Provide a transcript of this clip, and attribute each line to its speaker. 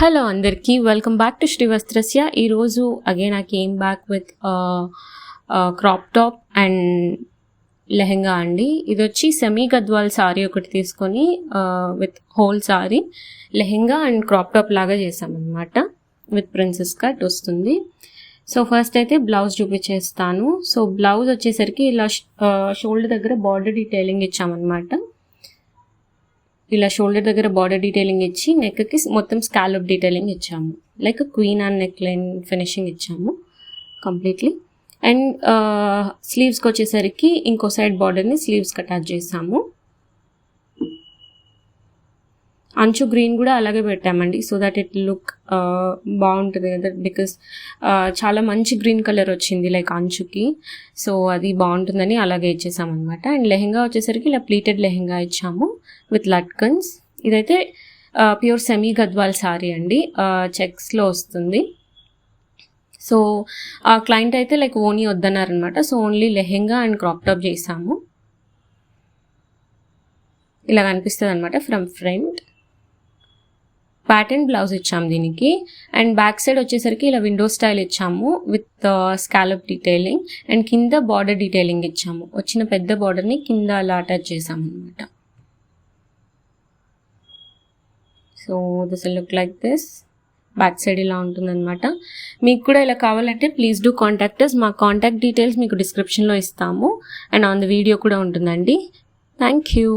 Speaker 1: Hello అందరికీ welcome back to Srivastrasya. ఈరోజు again I came back with crop top and lehenga అండి. ఇది వచ్చి సెమీ గద్వాల్ సారీ ఒకటి తీసుకొని with whole sari lehenga and crop top లాగా చేసామన్నమాట. విత్ ప్రిన్సెస్ కట్ వస్తుంది. సో ఫస్ట్ అయితే బ్లౌజ్ చూపించేస్తాను. సో బ్లౌజ్ వచ్చేసరికి ఇలా షోల్డర్ దగ్గర బార్డర్ డీటెయిలింగ్ ఇచ్చామన్నమాట. ఇలా షోల్డర్ దగ్గర బార్డర్ డీటెయిలింగ్ ఇచ్చి నెక్కి మొత్తం స్కాలప్ డీటెయిలింగ్ ఇచ్చాము. Like queen and neck line finishing ఇచ్చాము కంప్లీట్లీ. అండ్ స్లీవ్స్కి వచ్చేసరికి ఇంకో సైడ్ బార్డర్ని స్లీవ్స్కి అటాచ్ చేసాము. అంచు గ్రీన్ కూడా అలాగే పెట్టామండి, సో దట్ ఇట్ లుక్ బాగుంటుంది కదా, బికాస్ చాలా మంచి గ్రీన్ కలర్ వచ్చింది లైక్ అంచుకి. సో అది బాగుంటుందని అలాగే ఇచ్చేసామన్నమాట. అండ్ లెహెంగా వచ్చేసరికి ఇలా ప్లీటెడ్ లెహెంగా ఇచ్చాము విత్ లట్కన్స్. ఇదైతే ప్యూర్ సెమీ గద్వాల్ సారీ అండి, చెక్స్లో వస్తుంది. సో ఆ క్లయింట్ అయితే లైక్ ఓనీ వద్దన్నారనమాట. So only lehenga and crop top చేసాము. ఇలా కనిపిస్తుంది అనమాట ఫ్రమ్ ఫ్రంట్. ప్యాటర్న్ బ్లౌజ్ ఇచ్చాము దీనికి. అండ్ బ్యాక్ సైడ్ వచ్చేసరికి ఇలా విండో స్టైల్ ఇచ్చాము విత్ స్కాలప్ డీటెయిలింగ్. అండ్ కింద బార్డర్ డీటెయిలింగ్ ఇచ్చాము. వచ్చిన పెద్ద బార్డర్ని కింద అలా అటాచ్ చేసాము అనమాట. So this will look like this. Back side ఇలా ఉంటుందన్నమాట. మీకు కూడా ఇలా కావాలంటే ప్లీజ్ డూ కాంటాక్ట్ అస్. మా కాంటాక్ట్ డీటెయిల్స్ మీకు డిస్క్రిప్షన్లో ఇస్తాము. అండ్ ఆన్ ద వీడియో కూడా ఉంటుందండి. Thank you.